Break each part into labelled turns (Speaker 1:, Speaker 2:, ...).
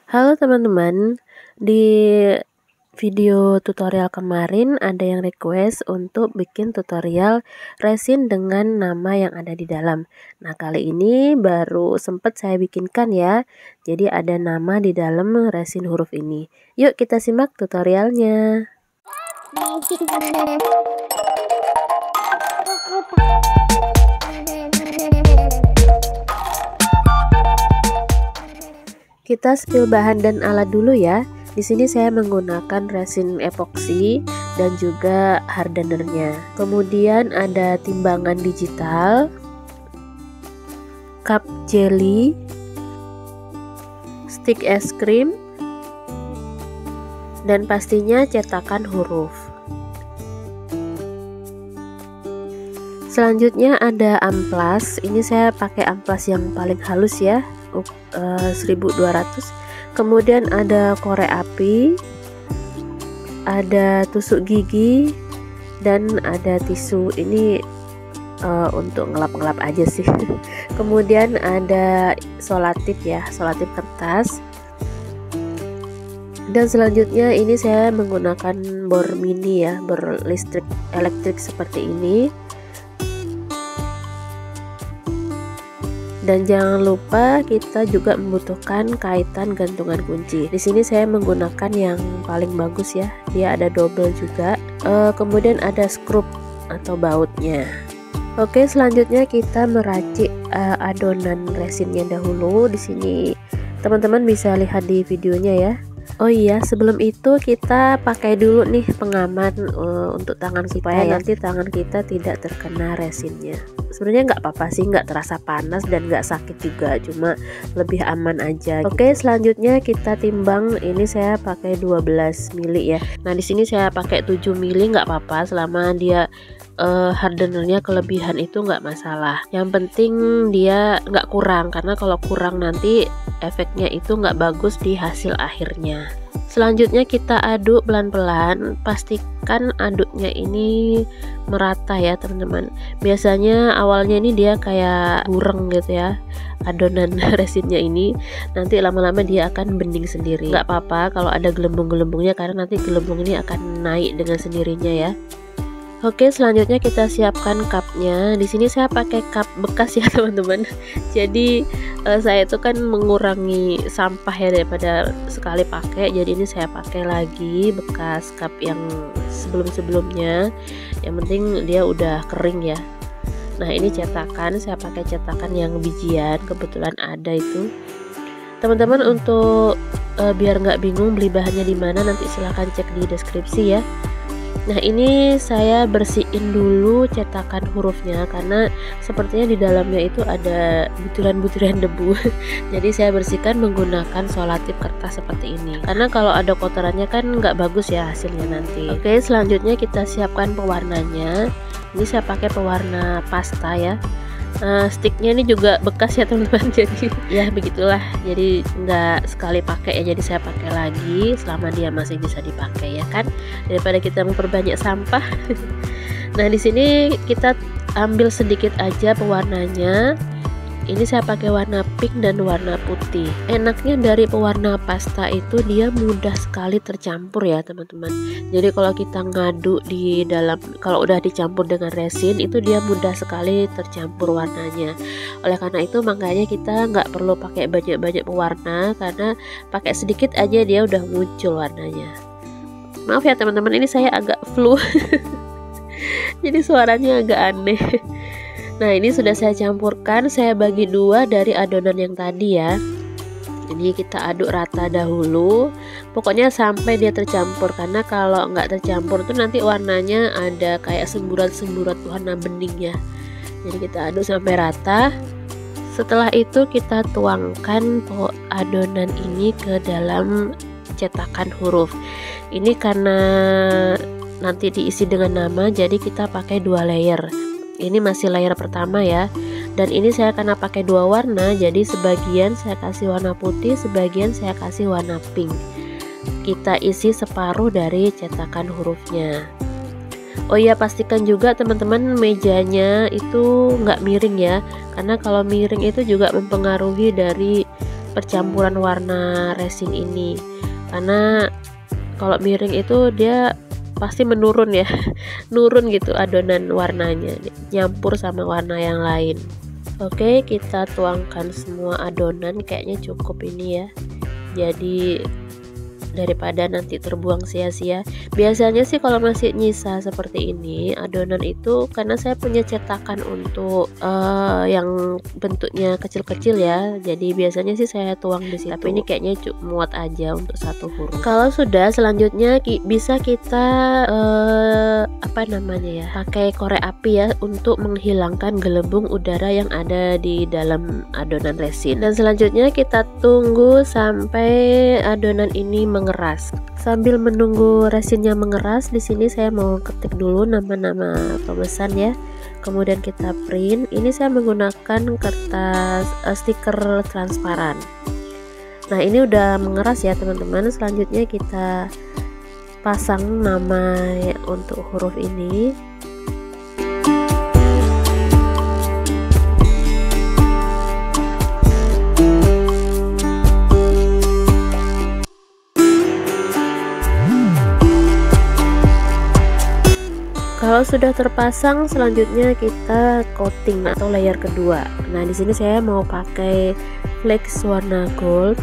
Speaker 1: Halo teman-teman, di video tutorial kemarin ada yang request untuk bikin tutorial resin dengan nama yang ada di dalam. Nah, kali ini baru sempat saya bikinkan ya. Jadi ada nama di dalam resin huruf ini. Yuk kita simak tutorialnya. Kita spill bahan dan alat dulu ya. Di sini saya menggunakan resin epoksi dan juga hardenernya. Kemudian ada timbangan digital, cup jelly, stick es krim, dan pastinya cetakan huruf. Selanjutnya ada amplas. Ini saya pakai amplas yang paling halus ya, 1200. Kemudian ada korek api, ada tusuk gigi, dan ada tisu. Ini untuk ngelap-ngelap aja sih. Kemudian ada solatif ya, solatif kertas. Dan selanjutnya ini saya menggunakan bor mini ya, bor listrik elektrik seperti ini. Dan jangan lupa kita juga membutuhkan kaitan gantungan kunci. Di sini saya menggunakan yang paling bagus ya, dia ada double juga. Kemudian ada skrup atau bautnya. Oke, selanjutnya kita meracik adonan resinnya dahulu. Di sini teman-teman bisa lihat di videonya ya. Oh iya, sebelum itu kita pakai dulu nih pengaman untuk tangan supaya nanti tangan kita tidak terkena resinnya. Sebenarnya nggak apa-apa sih, nggak terasa panas dan nggak sakit juga, cuma lebih aman aja. Oke, selanjutnya kita timbang. Ini saya pakai 12 mili ya. Nah, di sini saya pakai 7 mili, nggak apa-apa selama dia hardenernya kelebihan itu nggak masalah. Yang penting dia nggak kurang, karena kalau kurang nanti efeknya itu nggak bagus di hasil akhirnya. Selanjutnya kita aduk pelan-pelan, pastikan aduknya ini merata ya teman-teman. Biasanya awalnya ini dia kayak bureng gitu ya adonan resinnya ini, nanti lama-lama dia akan bening sendiri. Nggak apa-apa kalau ada gelembung-gelembungnya, karena nanti gelembung ini akan naik dengan sendirinya ya. Oke, selanjutnya kita siapkan cupnya. Di sini saya pakai cup bekas ya teman-teman. Jadi saya itu kan mengurangi sampah ya daripada sekali pakai. Jadi ini saya pakai lagi bekas cup yang sebelum-sebelumnya. Yang penting dia udah kering ya. Nah, ini cetakan, saya pakai cetakan yang bijian, kebetulan ada itu. Teman-teman untuk biar nggak bingung beli bahannya di mana, nanti silahkan cek di deskripsi ya. Nah, ini saya bersihin dulu cetakan hurufnya karena sepertinya di dalamnya itu ada butiran-butiran debu. Jadi saya bersihkan menggunakan solatif kertas seperti ini. Karena kalau ada kotorannya kan nggak bagus ya hasilnya nanti. Oke, selanjutnya kita siapkan pewarnanya. Ini saya pakai pewarna pasta ya. Sticknya ini juga bekas ya teman-teman, jadi ya begitulah, jadi nggak sekali pakai ya, jadi saya pakai lagi selama dia masih bisa dipakai ya kan, daripada kita memperbanyak sampah. Nah, di sini kita ambil sedikit aja pewarnanya. Ini saya pakai warna pink dan warna putih. Enaknya dari pewarna pasta itu dia mudah sekali tercampur ya teman-teman. Jadi kalau kita ngaduk di dalam, kalau udah dicampur dengan resin itu dia mudah sekali tercampur warnanya. Oleh karena itu makanya kita nggak perlu pakai banyak-banyak pewarna, karena pakai sedikit aja dia udah muncul warnanya. Maaf ya teman-teman, ini saya agak flu. Jadi suaranya agak aneh. Nah, ini sudah saya campurkan, saya bagi dua dari adonan yang tadi ya. Ini kita aduk rata dahulu, pokoknya sampai dia tercampur, karena kalau nggak tercampur tuh nanti warnanya ada kayak semburat-semburat warna bening ya. Jadi kita aduk sampai rata. Setelah itu kita tuangkan adonan ini ke dalam cetakan huruf. Ini karena nanti diisi dengan nama, jadi kita pakai 2 layer. Ini masih layer pertama ya, dan ini saya karena pakai 2 warna, jadi sebagian saya kasih warna putih, sebagian saya kasih warna pink. Kita isi separuh dari cetakan hurufnya. Oh iya, pastikan juga teman-teman mejanya itu nggak miring ya, karena kalau miring itu juga mempengaruhi dari percampuran warna resin ini, karena kalau miring itu dia pasti menurun ya nurun gitu adonan warnanya, nyampur sama warna yang lain. Oke, kita tuangkan semua adonan, kayaknya cukup ini ya, jadi daripada nanti terbuang sia-sia. Biasanya sih kalau masih nyisa seperti ini adonan itu, karena saya punya cetakan untuk yang bentuknya kecil-kecil ya, jadi biasanya sih saya tuang di situ. Tapi ini kayaknya muat aja untuk satu huruf. Kalau sudah, selanjutnya bisa kita apa namanya ya, pakai korek api ya untuk menghilangkan gelembung udara yang ada di dalam adonan resin. Dan selanjutnya kita tunggu sampai adonan ini mengeras. Sambil menunggu resinnya mengeras, di sini saya mau ketik dulu nama-nama pemesan ya. Kemudian kita print. Ini saya menggunakan kertas stiker transparan. Nah, ini udah mengeras ya teman-teman. Selanjutnya kita pasang nama untuk huruf ini. Kalau sudah terpasang, selanjutnya kita coating atau layer kedua. Nah, di sini saya mau pakai flakes warna gold.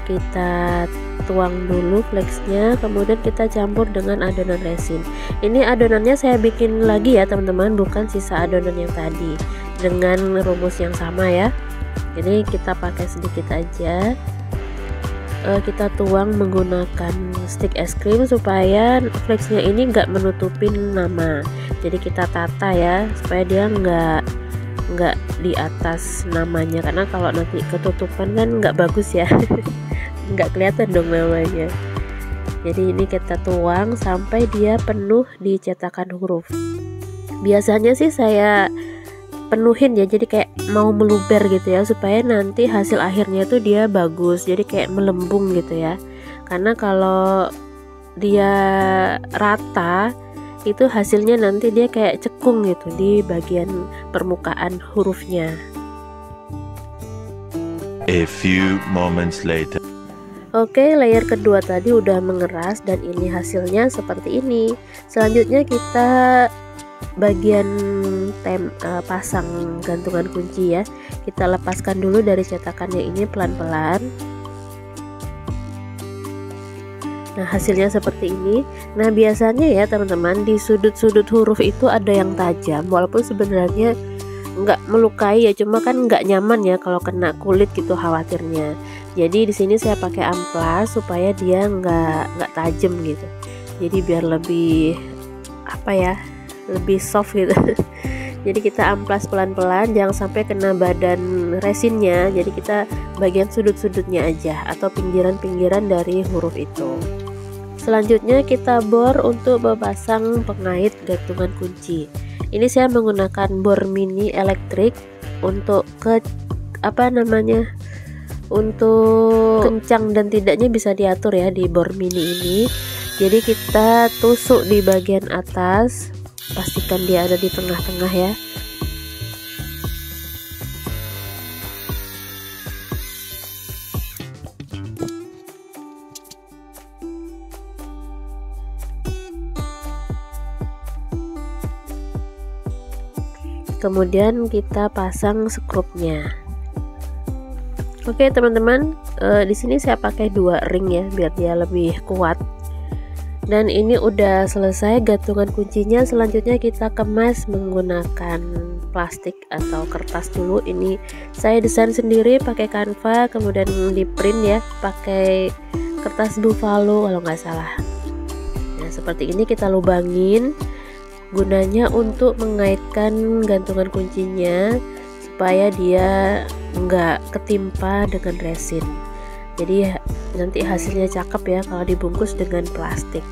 Speaker 1: Kita tuang dulu flakesnya, kemudian kita campur dengan adonan resin. Ini adonannya saya bikin lagi ya teman-teman, bukan sisa adonan yang tadi, dengan rumus yang sama ya. Ini kita pakai sedikit aja. Kita tuang menggunakan stick es krim supaya flakesnya ini nggak menutupin nama. Jadi kita tata ya supaya dia nggak di atas namanya, karena kalau nanti ketutupan kan nggak bagus ya nggak kelihatan dong namanya. Jadi ini kita tuang sampai dia penuh di cetakan huruf. Biasanya sih saya penuhin ya, jadi kayak mau meluber gitu ya, supaya nanti hasil akhirnya tuh dia bagus, jadi kayak melembung gitu ya. Karena kalau dia rata itu hasilnya nanti dia kayak cekung gitu di bagian permukaan hurufnya.
Speaker 2: A few moments later.
Speaker 1: Oke, layer kedua tadi udah mengeras dan ini hasilnya seperti ini. Selanjutnya kita bagian pasang gantungan kunci ya, kita lepaskan dulu dari cetakannya ini pelan-pelan. Nah, hasilnya seperti ini. Nah, biasanya ya teman-teman, di sudut-sudut huruf itu ada yang tajam, walaupun sebenarnya nggak melukai ya, cuma kan nggak nyaman ya kalau kena kulit gitu khawatirnya. Jadi di sini saya pakai amplas supaya dia nggak tajam gitu, jadi biar lebih apa ya, lebih soft gitu jadi kita amplas pelan-pelan, jangan sampai kena badan resinnya. Jadi kita bagian sudut-sudutnya aja atau pinggiran-pinggiran dari huruf itu. Selanjutnya kita bor untuk memasang pengait gantungan kunci. Ini saya menggunakan bor mini elektrik untuk untuk kencang dan tidaknya bisa diatur ya di bor mini ini. Jadi kita tusuk di bagian atas, pastikan dia ada di tengah-tengah ya. Kemudian kita pasang skrupnya. Oke teman-teman, di sini saya pakai 2 ring ya biar dia lebih kuat. Dan ini udah selesai gantungan kuncinya. Selanjutnya kita kemas menggunakan plastik atau kertas dulu. Ini saya desain sendiri pakai Canva, kemudian di print ya pakai kertas buffalo kalau nggak salah. Nah, seperti ini kita lubangin, gunanya untuk mengaitkan gantungan kuncinya supaya dia nggak ketimpa dengan resin. Jadi nanti hasilnya cakep ya kalau dibungkus dengan plastik.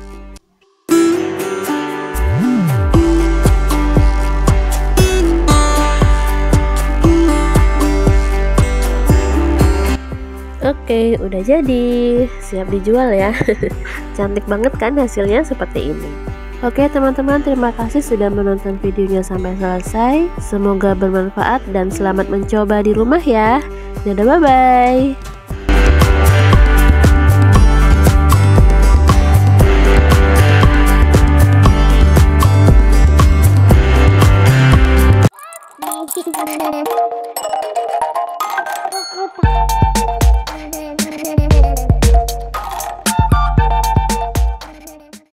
Speaker 1: Oke, udah jadi, siap dijual ya. Cantik banget kan hasilnya seperti ini. Oke teman-teman, terima kasih sudah menonton videonya sampai selesai. Semoga bermanfaat dan selamat mencoba di rumah ya. Dadah, bye-bye.
Speaker 3: Thank you.